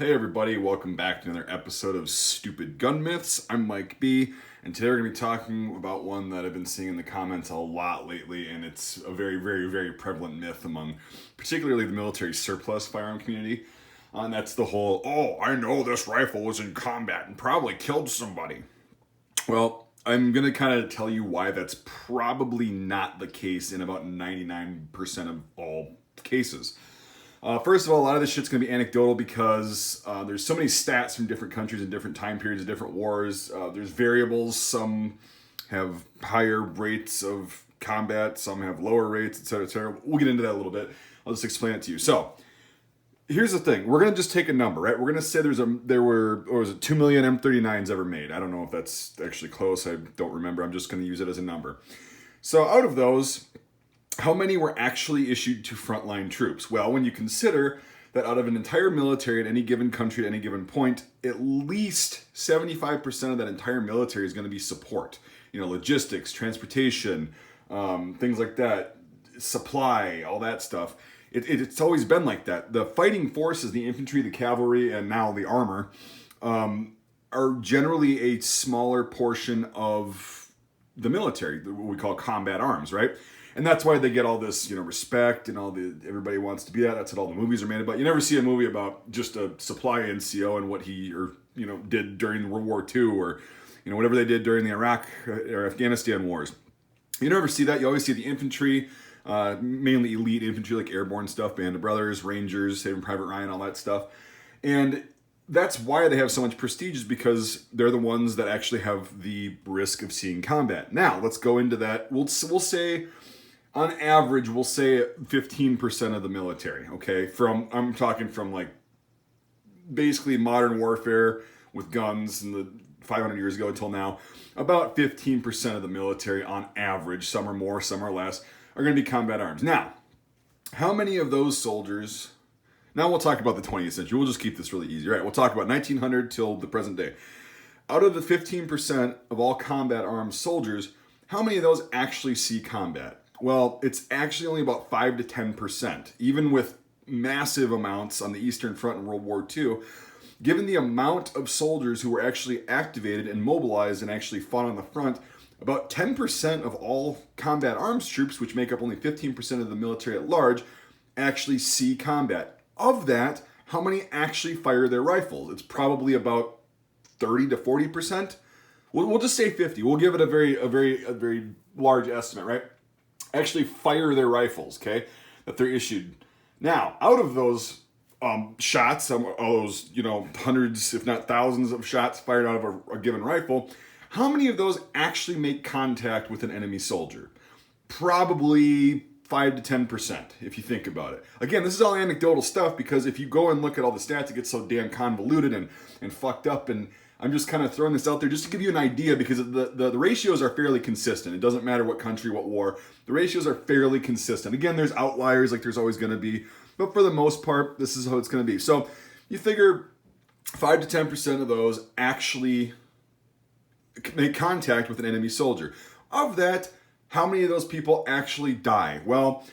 Hey everybody, welcome back to another episode of Stupid Gun Myths. I'm Mike B, and today we're going to be talking about one that I've been seeing in the comments a lot lately, and it's a very prevalent myth among particularly the military surplus firearm community. And that's the whole, oh, I know this rifle was in combat and probably killed somebody. Well, I'm going to kind of tell you why that's probably not the case in about 99% of all cases. First of all, a lot of this shit's going to be anecdotal because there's so many stats from different countries and different time periods of different wars. There's variables. Some have higher rates of combat. Some have lower rates, etc., etc. We'll get into that a little bit. I'll just explain it to you. So, here's the thing. We're going to just take a number, right? We're going to say there were, or was it 2 million M39s ever made? I don't know if that's actually close. I don't remember. I'm just going to use it as a number. So, out of those, how many were actually issued to frontline troops? Well, when you consider that out of an entire military at any given country at any given point, at least 75% of that entire military is going to be support. You know, logistics, transportation, things like that, supply, all that stuff. It's always been like that. The fighting forces, the infantry, the cavalry, and now the armor, are generally a smaller portion of the military, what we call combat arms, right? And that's why they get all this, respect and everybody wants to be that. That's what all the movies are made about. You never see a movie about just a supply NCO and what he did during World War II or, whatever they did during the Iraq or Afghanistan wars. You never see that. You always see the infantry, mainly elite infantry like airborne stuff, Band of Brothers, Rangers, Saving Private Ryan, all that stuff. And that's why they have so much prestige, is because they're the ones that actually have the risk of seeing combat. Now, let's go into that. We'll say, on average, we'll say 15% of the military, okay? I'm talking from like basically modern warfare with guns in the 500 years ago until now. About 15% of the military on average, some are more, some are less, are going to be combat arms. Now, how many of those soldiers... Now we'll talk about the 20th century. We'll just keep this really easy. All right, we'll talk about 1900 till the present day. Out of the 15% of all combat armed soldiers, how many of those actually see combat? Well, it's actually only about 5 to 10%. Even with massive amounts on the Eastern Front in World War II, given the amount of soldiers who were actually activated and mobilized and actually fought on the front, about 10% of all combat arms troops, which make up only 15% of the military at large, actually see combat. Of that, how many actually fire their rifles? It's probably about 30 to 40%. We'll just say 50. We'll give it a very large estimate, right? Actually fire their rifles, okay, that they're issued. Now, out of those shots, all those, hundreds, if not thousands of shots fired out of a given rifle, how many of those actually make contact with an enemy soldier? Probably 5 to 10%, if you think about it. Again, this is all anecdotal stuff, because if you go and look at all the stats, it gets so damn convoluted and fucked up, and I'm just kind of throwing this out there just to give you an idea, because the ratios are fairly consistent. It doesn't matter what country, what war. The ratios are fairly consistent. Again, there's outliers, like there's always going to be, but for the most part, this is how it's going to be. So you figure 5 to 10% of those actually make contact with an enemy soldier. Of that, how many of those people actually die? Well,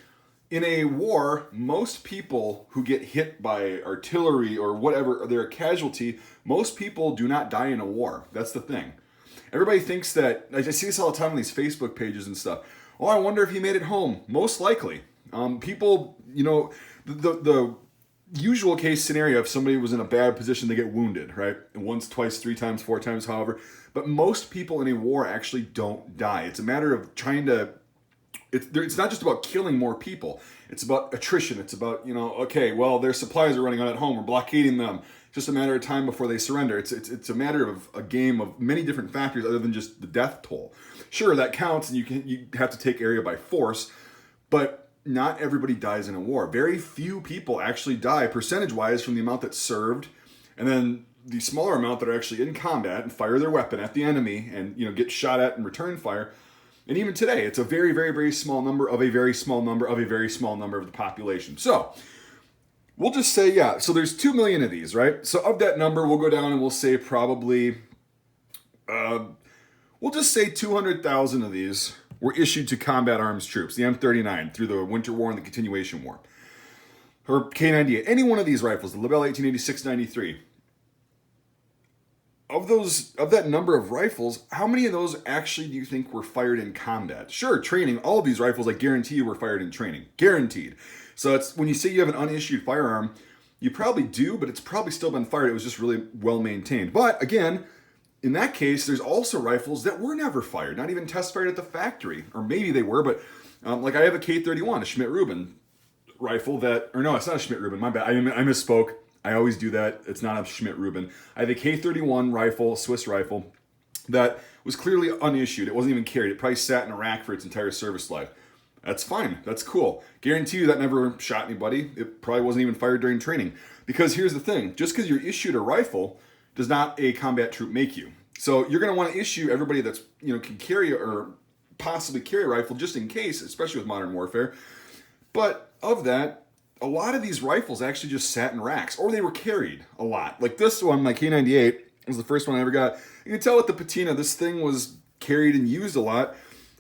in a war, most people who get hit by artillery or whatever, they're a casualty. Most people do not die in a war. That's the thing. Everybody thinks that, I see this all the time on these Facebook pages and stuff. Oh, I wonder if he made it home. Most likely. People, the usual case scenario, if somebody was in a bad position, they get wounded, right? Once, twice, 3 times, 4 times, however. But most people in a war actually don't die. It's a matter of trying to... It's not just about killing more people. It's about attrition. It's about, okay, well, their supplies are running out at home. We're blockading them. It's just a matter of time before they surrender. It's a matter of a game of many different factors other than just the death toll. Sure, that counts, and you have to take area by force, but not everybody dies in a war. Very few people actually die, percentage-wise, from the amount that served, and then the smaller amount that are actually in combat and fire their weapon at the enemy and get shot at and return fire. And even today, it's a very small number of a very small number of a very small number of the population. So we'll just say, so there's 2 million of these, right? So of that number, we'll go down and we'll say probably, we'll just say 200,000 of these were issued to combat arms troops, the M39, through the Winter War and the Continuation War. or K98, any one of these rifles, the Lebel 1886-93, of that number of rifles, how many of those actually do you think were fired in combat? Sure, training, all of these rifles, I guarantee you, were fired in training. Guaranteed. So it's when you say you have an unissued firearm, you probably do, but it's probably still been fired. It was just really well maintained. But again, in that case, there's also rifles that were never fired, not even test fired at the factory. Or maybe they were, but like I have a K31, a Schmidt-Rubin rifle that, or no, it's not a Schmidt-Rubin, my bad, I misspoke. I always do that. It's not a Schmidt-Rubin. I have a K31 rifle, Swiss rifle, that was clearly unissued. It wasn't even carried. It probably sat in a rack for its entire service life. That's fine. That's cool. Guarantee you that never shot anybody. It probably wasn't even fired during training. Because here's the thing. Just because you're issued a rifle does not a combat troop make you. So you're going to want to issue everybody that's, can carry or possibly carry a rifle just in case, especially with modern warfare. But of that, a lot of these rifles actually just sat in racks, or they were carried a lot. Like this one, my K98, was the first one I ever got. You can tell with the patina, this thing was carried and used a lot.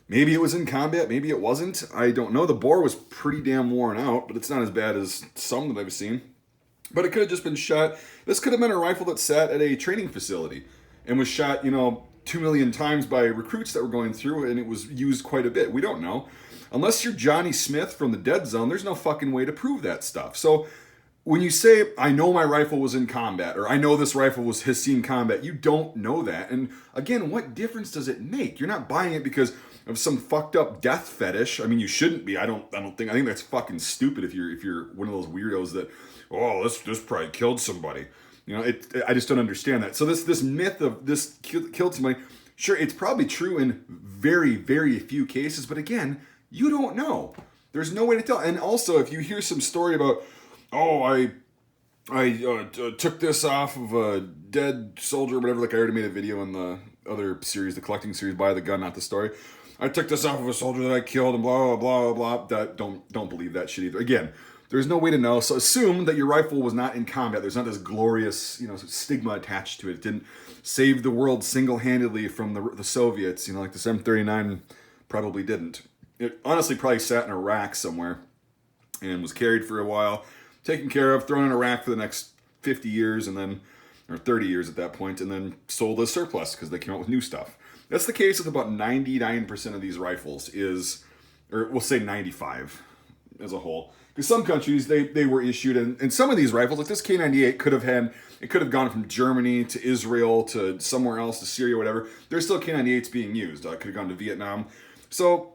Maybe it was in combat, maybe it wasn't. I don't know. The bore was pretty damn worn out, but it's not as bad as some that I've seen. But it could have just been shot. This could have been a rifle that sat at a training facility and was shot, 2 million times by recruits that were going through, and it was used quite a bit. We don't know. Unless you're Johnny Smith from the Dead Zone, there's no fucking way to prove that stuff. So when you say, I know my rifle was in combat, or I know this rifle has seen combat, you don't know that. And again, what difference does it make? You're not buying it because of some fucked up death fetish. I mean, you shouldn't be. I think that's fucking stupid if you're one of those weirdos that, this probably killed somebody. I just don't understand that. So this myth of this killed somebody, sure, it's probably true in very, very few cases, but again, you don't know. There's no way to tell. And also, if you hear some story about, I took this off of a dead soldier or whatever, like I already made a video in the other series, the collecting series, Buy the Gun, Not the Story. I took this off of a soldier that I killed and blah, blah, blah, blah. Don't believe that shit either. Again, there's no way to know. So assume that your rifle was not in combat. There's not this glorious, stigma attached to it. It didn't save the world single-handedly from the Soviets, like this M39 probably didn't. It honestly probably sat in a rack somewhere and was carried for a while, taken care of, thrown in a rack for the next 50 years or 30 years at that point, and then sold as surplus because they came out with new stuff. That's the case with about 99% of these rifles or we'll say 95 as a whole. Because some countries, they were issued, and some of these rifles, like this K98, could have gone from Germany to Israel to somewhere else, to Syria, whatever. There's still K98s being used. Could have gone to Vietnam. So,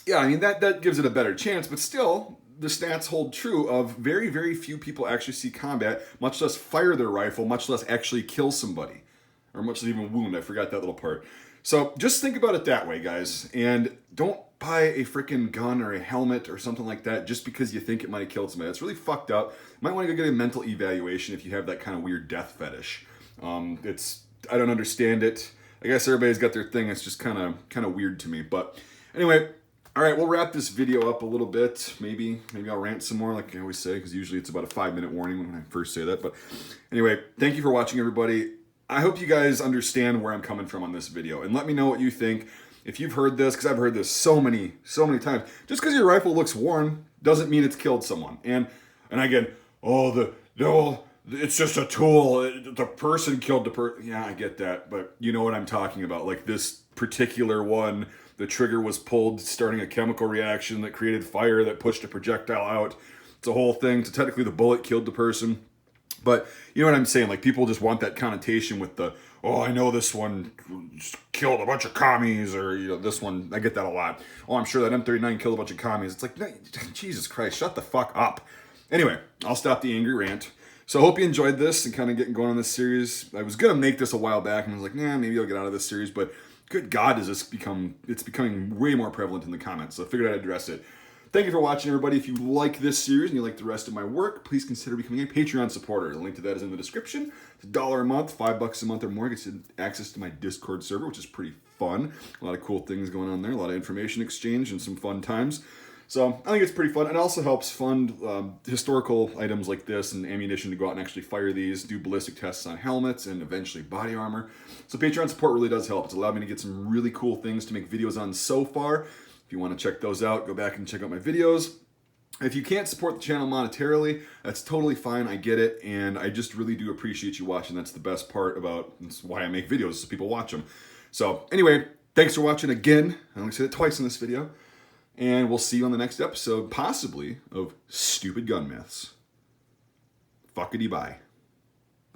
yeah, I mean, that gives it a better chance, but still, the stats hold true of very, very few people actually see combat, much less fire their rifle, much less actually kill somebody, or much less even wound. I forgot that little part. So just think about it that way, guys, and don't buy a freaking gun or a helmet or something like that just because you think it might have killed somebody. That's really fucked up. You might want to go get a mental evaluation if you have that kind of weird death fetish. I don't understand it. I guess everybody's got their thing. It's just kind of weird to me. But anyway, all right, we'll wrap this video up a little bit. Maybe I'll rant some more, like I always say, because usually it's about a 5-minute warning when I first say that. But anyway, thank you for watching, everybody. I hope you guys understand where I'm coming from on this video, and let me know what you think. If you've heard this, because I've heard this so many times, just because your rifle looks worn doesn't mean it's killed someone. And again, it's just a tool. The person killed the person. Yeah, I get that, but you know what I'm talking about. Like this particular one, the trigger was pulled, starting a chemical reaction that created fire that pushed a projectile out. It's a whole thing. So technically, the bullet killed the person. But you know what I'm saying? Like people just want that connotation with the, I know this one killed a bunch of commies, or this one, I get that a lot. I'm sure that M39 killed a bunch of commies. It's like, no, Jesus Christ, shut the fuck up. Anyway, I'll stop the angry rant. So I hope you enjoyed this and kind of getting going on this series. I was going to make this a while back and I was like, maybe I'll get out of this series, but good God, it's becoming way more prevalent in the comments. So I figured I'd address it. Thank you for watching, everybody. If you like this series and you like the rest of my work, please consider becoming a Patreon supporter. The link to that is in the description. It's $1 a month, $5 a month or more. Gets you access to my Discord server, which is pretty fun. A lot of cool things going on there, a lot of information exchange and some fun times. So I think it's pretty fun. It also helps fund historical items like this and ammunition to go out and actually fire these, do ballistic tests on helmets and eventually body armor. So Patreon support really does help. It's allowed me to get some really cool things to make videos on so far. If you want to check those out, go back and check out my videos. If you can't support the channel monetarily, that's totally fine. I get it. And I just really do appreciate you watching. That's the best part about, that's why I make videos, so people watch them. So anyway, thanks for watching again. I only said it twice in this video. And we'll see you on the next episode, possibly, of Stupid Gun Myths. Fuckity bye.